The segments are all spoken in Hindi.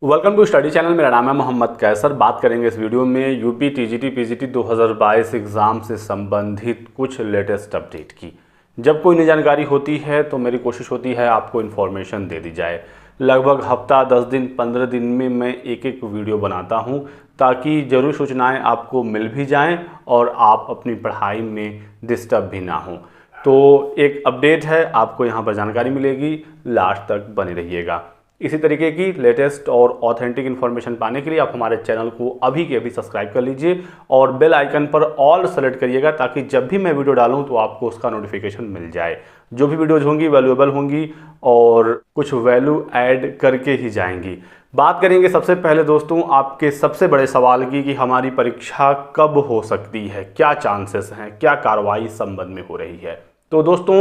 Welcome to study channel. मेरा नाम है मोहम्मद कैसर। बात करेंगे इस वीडियो में यूपी टीजीटी पीजीटी 2022 एग्ज़ाम से संबंधित कुछ लेटेस्ट अपडेट की। जब कोई नई जानकारी होती है तो मेरी कोशिश होती है आपको इन्फॉर्मेशन दे दी जाए। लगभग हफ्ता 10 दिन 15 दिन में मैं एक एक वीडियो बनाता हूं ताकि ज़रूरी सूचनाएं आपको मिल भी जाएं और आप अपनी पढ़ाई में डिस्टर्ब भी ना हो। तो एक अपडेट है, आपको यहाँ पर जानकारी मिलेगी, लास्ट तक बने रहिएगा। इसी तरीके की लेटेस्ट और ऑथेंटिक इन्फॉर्मेशन पाने के लिए आप हमारे चैनल को अभी के अभी सब्सक्राइब कर लीजिए और बेल आइकन पर ऑल सेलेक्ट करिएगा ताकि जब भी मैं वीडियो डालूं तो आपको उसका नोटिफिकेशन मिल जाए। जो भी वीडियोज होंगी वैल्यूएबल होंगी और कुछ वैल्यू ऐड करके ही जाएंगी। बात करेंगे सबसे पहले दोस्तों आपके सबसे बड़े सवाल की कि हमारी परीक्षा कब हो सकती है, क्या चांसेस हैं, क्या कार्रवाई इस संबंध में हो रही है। तो दोस्तों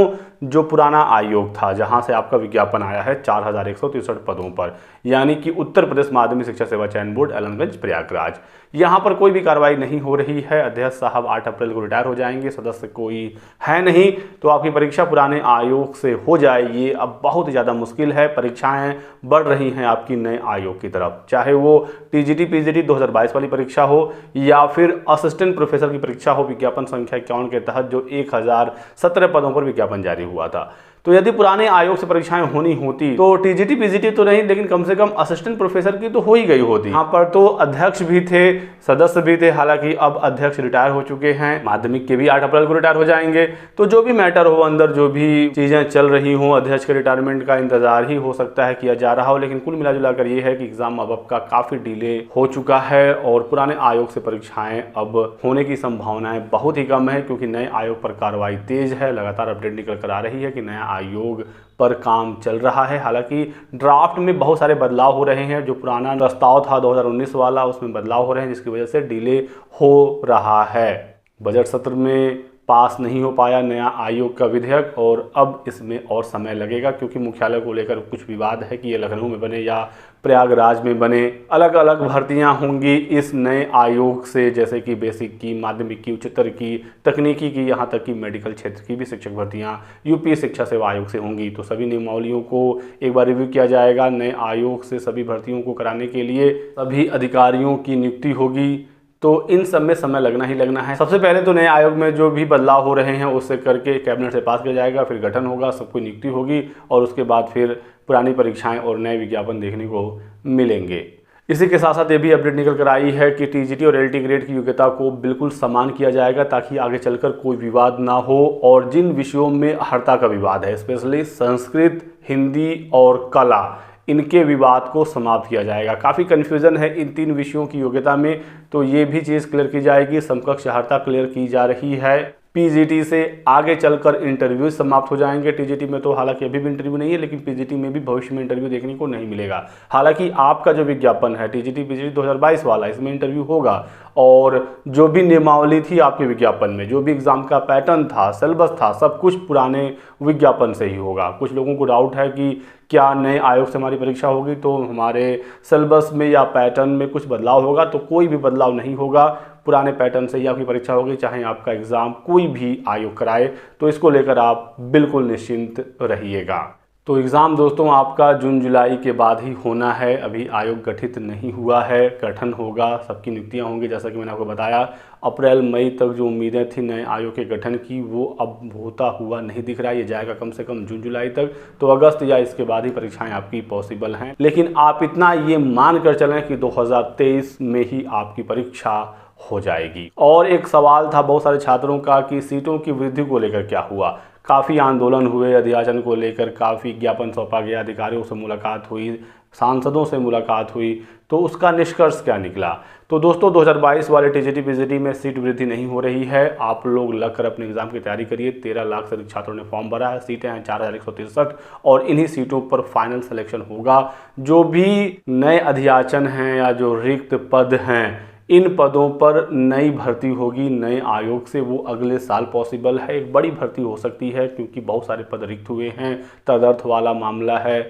जो पुराना आयोग था जहां से आपका विज्ञापन आया है 4163 पदों पर, यानी कि उत्तर प्रदेश माध्यमिक शिक्षा सेवा चयन बोर्ड एलनगंज प्रयागराज, यहां पर कोई भी कार्रवाई नहीं हो रही है। अध्यक्ष साहब 8 अप्रैल को रिटायर हो जाएंगे, सदस्य कोई है नहीं, तो आपकी परीक्षा पुराने आयोग से हो जाए ये अब बहुत ज़्यादा मुश्किल है। परीक्षाएं बढ़ रही हैं आपकी नए आयोग की तरफ, चाहे वो टीजीटी पीजीटी 2022 वाली परीक्षा हो या फिर असिस्टेंट प्रोफेसर की परीक्षा हो विज्ञापन संख्या 51 के तहत जो 1017 पदों पर विज्ञापन जारी हुआ था। तो यदि पुराने आयोग से परीक्षाएं होनी होती तो टीजीटी पीजीटी तो नहीं, लेकिन कम से कम असिस्टेंट प्रोफेसर की तो हो ही गई होती। यहाँ पर तो अध्यक्ष भी थे, सदस्य भी थे, हालांकि अब अध्यक्ष रिटायर हो चुके हैं, माध्यमिक के भी 8 अप्रैल को रिटायर हो जाएंगे। तो जो भी मैटर हो, अंदर जो भी चीजें चल रही हो, अध्यक्ष के रिटायरमेंट का इंतजार ही हो सकता है किया जा रहा हो। लेकिन कुल मिलाजुला कर ये है कि एग्जाम अब आपका काफी डिले हो चुका है और पुराने आयोग से परीक्षाएं अब होने की संभावनाएं बहुत ही कम है, क्योंकि नए आयोग पर कार्रवाई तेज है। लगातार अपडेट निकल कर आ रही है कि नया आयोग पर काम चल रहा है। हालांकि ड्राफ्ट में बहुत सारे बदलाव हो रहे हैं, जो पुराना प्रस्ताव था 2019 वाला उसमें बदलाव हो रहे हैं, जिसकी वजह से डिले हो रहा है। बजट सत्र में पास नहीं हो पाया नया आयोग का विधेयक और अब इसमें और समय लगेगा, क्योंकि मुख्यालय को लेकर कुछ विवाद है कि ये लखनऊ में बने या प्रयागराज में बने। अलग अलग भर्तियां होंगी इस नए आयोग से, जैसे कि बेसिक की, माध्यमिक की, उच्चतर की, तकनीकी की, यहाँ तक कि मेडिकल क्षेत्र की भी शिक्षक भर्तियां यूपी शिक्षा सेवा आयोग से होंगी। तो सभी नियमावलियों को एक बार रिव्यू किया जाएगा। नए आयोग से सभी भर्तियों को कराने के लिए सभी अधिकारियों की नियुक्ति होगी, तो इन सब में समय लगना ही लगना है। सबसे पहले तो नए आयोग में जो भी बदलाव हो रहे हैं उससे करके कैबिनेट से पास किया जाएगा, फिर गठन होगा, सबको नियुक्ति होगी और उसके बाद फिर पुरानी परीक्षाएं और नए विज्ञापन देखने को मिलेंगे। इसी के साथ साथ ये भी अपडेट निकल कर आई है कि टीजीटी और एलटी ग्रेड की योग्यता को बिल्कुल समान किया जाएगा ताकि आगे चलकर कोई विवाद ना हो। और जिन विषयों में अर्हता का विवाद है, स्पेशली संस्कृत, हिंदी और कला, इनके विवाद को समाप्त किया जाएगा। काफ़ी कन्फ्यूज़न है इन 3 विषयों की योग्यता में, तो ये भी चीज़ क्लियर की जाएगी। समकक्ष अर्हता क्लियर की जा रही है। पीजीटी से आगे चलकर इंटरव्यू समाप्त हो जाएंगे। टीजीटी में तो हालांकि अभी भी इंटरव्यू नहीं है, लेकिन पीजीटी में भी भविष्य में इंटरव्यू देखने को नहीं मिलेगा। हालांकि आपका जो विज्ञापन है टीजीटी पीजीटी 2022 वाला, इसमें इंटरव्यू होगा और जो भी नियमावली थी आपके विज्ञापन में, जो भी एग्जाम का पैटर्न था, सिलेबस था, सब कुछ पुराने विज्ञापन से ही होगा। कुछ लोगों को डाउट है कि क्या नए आयोग से हमारी परीक्षा होगी तो हमारे सिलेबस में या पैटर्न में कुछ बदलाव होगा, तो कोई भी बदलाव नहीं होगा। पुराने पैटर्न से ही आपकी परीक्षा होगी, चाहे आपका एग्ज़ाम कोई भी आयोग कराए। तो इसको लेकर आप बिल्कुल निश्चिंत रहिएगा। तो एग्ज़ाम दोस्तों आपका जून जुलाई के बाद ही होना है। अभी आयोग गठित नहीं हुआ है, गठन होगा, सबकी नियुक्तियां होंगी। जैसा कि मैंने आपको बताया, अप्रैल मई तक जो उम्मीदें थी नए आयोग के गठन की, वो अब होता हुआ नहीं दिख रहा है। ये जाएगा कम से कम जून जुलाई तक, तो अगस्त या इसके बाद ही परीक्षाएं आपकी पॉसिबल हैं। लेकिन आप इतना ये मान कर चलें कि 2023 में ही आपकी परीक्षा हो जाएगी। और एक सवाल था बहुत सारे छात्रों का कि सीटों की वृद्धि को लेकर क्या हुआ। काफ़ी आंदोलन हुए, अध्याचन को लेकर काफ़ी ज्ञापन सौंपा गया, अधिकारियों से मुलाकात हुई, सांसदों से मुलाकात हुई, तो उसका निष्कर्ष क्या निकला। तो दोस्तों 2022 वाले टीजीटी पीजीटी में सीट वृद्धि नहीं हो रही है। आप लोग लगकर अपने एग्जाम की तैयारी करिए। 13 लाख से अधिक छात्रों ने फॉर्म भरा है, सीटें हैं 4163 और इन्हीं सीटों पर फाइनल सिलेक्शन होगा। जो भी नए अध्याचन हैं या जो रिक्त पद हैं, इन पदों पर नई भर्ती होगी नए आयोग से, वो अगले साल पॉसिबल है। एक बड़ी भर्ती हो सकती है क्योंकि बहुत सारे पद रिक्त हुए हैं, तदर्थ वाला मामला है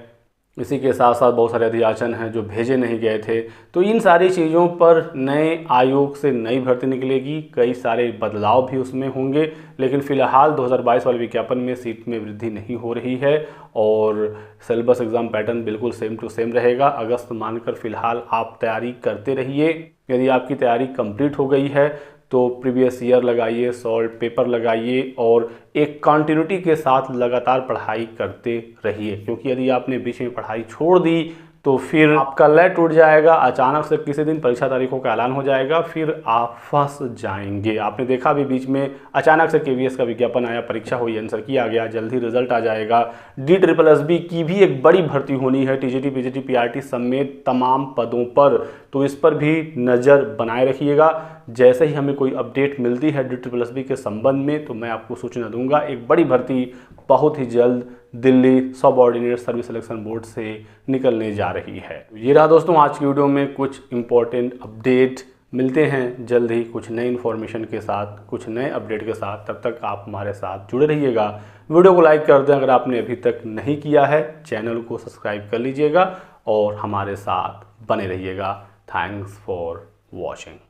इसी के साथ साथ बहुत सारे अधियाचन हैं जो भेजे नहीं गए थे। तो इन सारी चीज़ों पर नए आयोग से नई भर्ती निकलेगी, कई सारे बदलाव भी उसमें होंगे, लेकिन फ़िलहाल 2022 वाले विज्ञापन में सीट में वृद्धि नहीं हो रही है और सिलेबस एग्ज़ाम पैटर्न बिल्कुल सेम टू सेम रहेगा। अगस्त मानकर फ़िलहाल आप तैयारी करते रहिए। यदि आपकी तैयारी कंप्लीट हो गई है तो प्रीवियस ईयर लगाइए, सॉल्व पेपर लगाइए और एक कंटिन्यूटी के साथ लगातार पढ़ाई करते रहिए, क्योंकि यदि आपने बीच में पढ़ाई छोड़ दी तो फिर आपका लय टूट जाएगा। अचानक से किसी दिन परीक्षा तारीखों का ऐलान हो जाएगा, फिर आप फंस जाएंगे। आपने देखा भी बीच में अचानक से केवीएस का विज्ञापन आया, परीक्षा हुई, आंसर किया गया, जल्दी रिजल्ट आ जाएगा। DSSB की भी एक बड़ी भर्ती होनी है, TGT PGT PRT समेत तमाम पदों पर, तो इस पर भी नज़र बनाए रखिएगा। जैसे ही हमें कोई अपडेट मिलती है DSSB के संबंध में तो मैं आपको सूचना दूंगा। एक बड़ी भर्ती बहुत ही जल्द Delhi subordinate service selection board से निकलने जा रही है। ये रहा दोस्तों आज की वीडियो में कुछ इंपॉर्टेंट अपडेट। मिलते हैं जल्द ही कुछ नई इन्फॉर्मेशन के साथ, कुछ नए अपडेट के साथ। तब तक आप हमारे साथ जुड़े रहिएगा। वीडियो को लाइक कर दें अगर आपने अभी तक नहीं किया है, चैनल को सब्सक्राइब कर लीजिएगा और हमारे साथ बने रहिएगा। Thanks for watching.